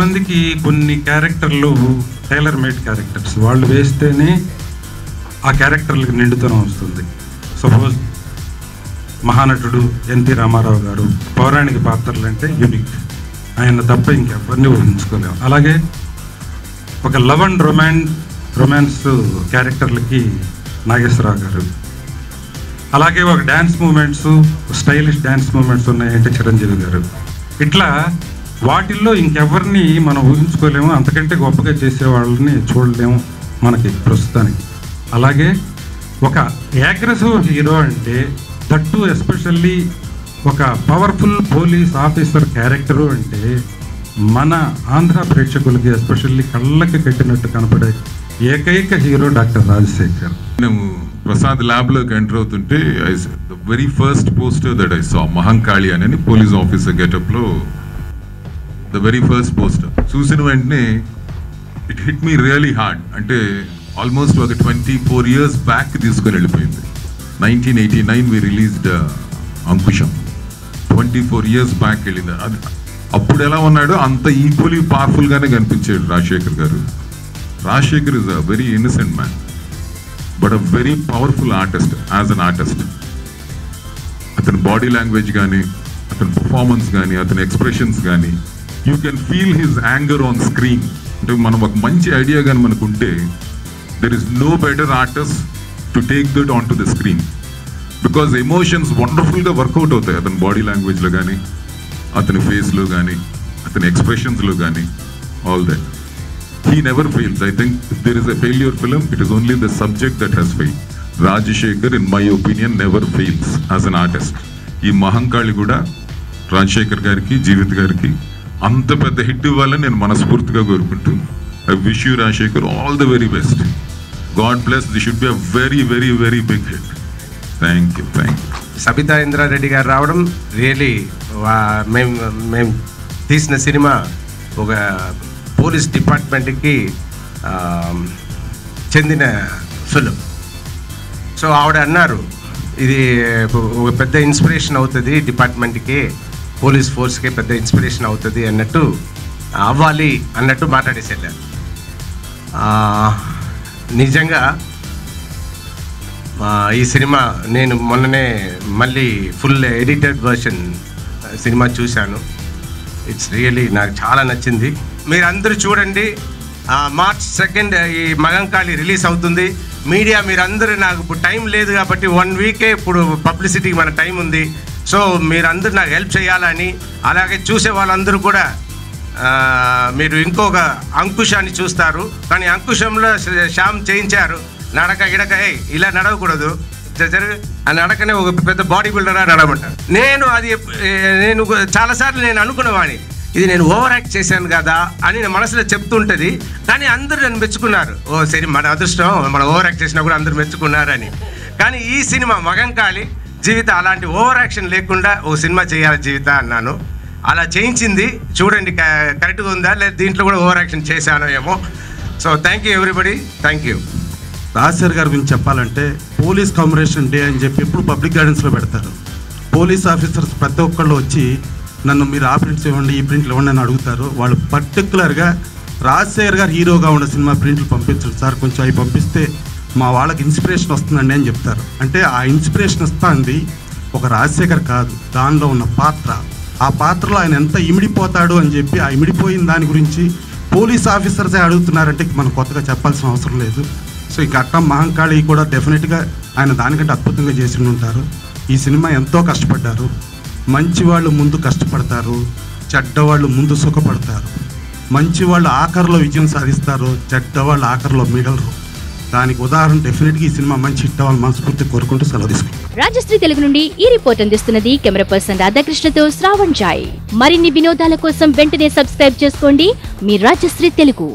కొంతమందికి కొన్ని క్యారెక్టర్లు టైలర్ మేడ్ క్యారెక్టర్స్, వాళ్ళు వేస్తేనే ఆ క్యారెక్టర్లకు నిండుతనం వస్తుంది. సపోజ్ మహానటుడు ఎన్టీ రామారావు గారు పౌరాణిక పాత్రలు అంటే యూనిక్, ఆయన తప్ప ఇంకెవరిని ఊహించుకోలేము. అలాగే ఒక లవ్ అండ్ రొమాన్స్ క్యారెక్టర్లకి నాగేశ్వరరావు గారు, అలాగే ఒక dance moments, stylish dance moments ఉన్నాయంటే చిరంజీవి గారు. ఇట్లా వాటిల్లో ఇంకెవరిని మనం ఊహించుకోలేము, అంతకంటే గొప్పగా చేసే వాళ్ళని చూడలేము మనకి ప్రస్తుతానికి. అలాగే ఒక అగ్రెసివ్ హీరో అంటే దట్టు ఎస్పెషల్లీ ఒక పవర్ఫుల్ పోలీస్ ఆఫీసర్ క్యారెక్టరు అంటే మన ఆంధ్ర ప్రేక్షకులకి ఎస్పెషల్లీ కళ్ళకి కట్టినట్టు కనపడే ఏకైక హీరో డాక్టర్ రాజశేఖర్. మేము ప్రసాద్ ల్యాబ్లోకి ఎంటర్ అవుతుంటే the very first poster that I saw Mahankali అని పోలీస్ ఆఫీసర్ గెటప్లో ద వెరీ ఫస్ట్ పోస్టర్ చూసిన వెంటనే it hit me really hard. అంటే ఆల్మోస్ట్ ఒక 24 years బ్యాక్ తీసుకొని వెళ్ళిపోయింది. 1989 వి రిలీజ్డ్ అంకుశం. 24 years బ్యాక్ వెళ్ళింది. అది అప్పుడు ఎలా ఉన్నాడో అంత ఈక్వలీ పవర్ఫుల్గానే కనిపించాడు రాజశేఖర్ గారు. Rajasekhar is a very innocent man but a very powerful artist. As an artist అతని బాడీ లాంగ్వేజ్ కానీ, అతని పర్ఫార్మెన్స్ కానీ, అతని ఎక్స్ప్రెషన్స్ కానీ, you can feel his anger on screen. అంటే మనం ఒక మంచి ఐడియా కానీ మనకు ఉంటే there is no better artist to take that onto the screen because emotions wonderful ga work out avutayi atani body language lo gaani, atani face lo gaani, atani expressions lo gaani, all that. He never fails. I think if there is a failure film, it is only the subject that has failed. Rajashekhar in my opinion never fails as an artist. Ee Mahankali kuda Rajashekhar gariki, Jeevith gariki anta pedda hit ivvalani nenu manaspurtiga korukuntu. I wish you Rajashekhar all the very best. God bless. This should be a very, very, very big hit. Thank you. Sabitha Indra Reddy గారు రావడం really మేము తీసిన cinema ఒక police డిపార్ట్మెంట్కి చెందిన film. So ఆవిడ అన్నారు ఇది ఒక పెద్ద ఇన్స్పిరేషన్ అవుతుంది డిపార్ట్మెంట్కి, పోలీస్ ఫోర్స్కి పెద్ద ఇన్స్పిరేషన్ అవుతుంది అన్నట్టు అవ్వాలి అన్నట్టు మాట్లాడేసి వెళ్ళారు. నిజంగా ఈ సినిమా నేను మొన్ననే మళ్ళీ ఫుల్ ఎడిటెడ్ వర్షన్ సినిమా చూశాను. ఇట్స్ రియలీ నాకు చాలా నచ్చింది. మీరు అందరూ చూడండి. March 2nd ఈ మహంకాళి రిలీజ్ అవుతుంది. మీడియా మీరందరూ, నాకు ఇప్పుడు టైం లేదు కాబట్టి 1 week ఇప్పుడు పబ్లిసిటీకి మన టైం ఉంది. సో మీరందరూ నాకు హెల్ప్ చేయాలని, అలాగే చూసే వాళ్ళందరూ కూడా మీరు ఇంకొక అంకుశాన్ని చూస్తారు. కానీ అంకుశంలో శ్యామ్ చేయించారు నడక గిడక, ఇలా నడవకూడదు, ఆ నడకనే ఒక పెద్ద బాడీ బిల్డరా నడవమంటారు. నేను చాలాసార్లు నేను అనుకునేవాడిని ఇది నేను ఓవర్ యాక్ట్ చేశాను కదా అని నా మనసులో చెప్తుంటుంది. కానీ అందరూ నన్ను మెచ్చుకున్నారు. ఓ సరే, మన అదృష్టం, మనం ఓవర్ యాక్ట్ చేసినా కూడా అందరూ మెచ్చుకున్నారని. కానీ ఈ సినిమా మహంకాళి జీవిత అలాంటి ఓవర్ యాక్షన్ లేకుండా ఓ సినిమా చేయాలి జీవిత అన్నాను. అలా చేయించింది. చూడండి కరెక్ట్గా ఉందా లేదా, దీంట్లో కూడా ఓవర్ యాక్షన్ చేశానో ఏమో. So thank you everybody, thank you. Rajasekhar గారి గురించి చెప్పాలంటే పోలీస్ కమమరేషన్ డే అని చెప్పి ఎప్పుడు పబ్లిక్ గార్డెన్స్లో పెడతారు. పోలీస్ ఆఫీసర్స్ ప్రతి ఒక్కళ్ళు వచ్చి నన్ను మీరు ఆ ప్రింట్స్ ఇవ్వండి, ఈ ప్రింట్లు ఇవ్వండి అని అడుగుతారు. వాళ్ళు పర్టికులర్గా రాజశేఖర్ గారు హీరోగా ఉన్న సినిమా ప్రింట్లు పంపించండి సార్, కొంచెం అవి పంపిస్తే మా వాళ్ళకి ఇన్స్పిరేషన్ వస్తుందండి అని చెప్తారు. అంటే ఆ ఇన్స్పిరేషన్ వస్తుంది ఒక రాజశేఖర్ కాదు, దానిలో ఉన్న పాత్ర, ఆ పాత్రలో ఆయన ఎంత ఇమిడిపోతాడు అని చెప్పి ఆ ఇమిడిపోయిన దాని గురించి పోలీస్ ఆఫీసర్సే అడుగుతున్నారంటే మనం కొత్తగా చెప్పాల్సిన అవసరం లేదు. సో ఈ ఘట్టం మహంకాళి కూడా డెఫినెట్గా ఆయన దానికంటే అద్భుతంగా చేసి ఉంటారు. ఈ సినిమా ఎంతో కష్టపడ్డారు. మంచి వాళ్ళు ముందు కష్టపడతారు, చెడ్డవాళ్ళు ముందు సుఖపడతారు. మంచి వాళ్ళు ఆఖరిలో విజయం సాధిస్తారు, చెడ్డవాళ్ళు ఆఖరిలో మిగలరు. దానికి ఉదాహరణ డెఫినెట్గా ఈ సినిమా మంచి హిట్ అవ్వాలని మనస్ఫూర్తి కోరుకుంటూ సెలవు తీసుకుంటాం. రాజశ్రీ తెలుగు నుండి ఈ రిపోర్ట్ అందిస్తున్నది కెమెరా పర్సన్ రాధాకృష్ణతో శ్రావణ్ జాయ్. మరిన్ని వినోదాల కోసం వెంటనే సబ్స్క్రైబ్ చేసుకోండి మీ రాజశ్రీ తెలుగు.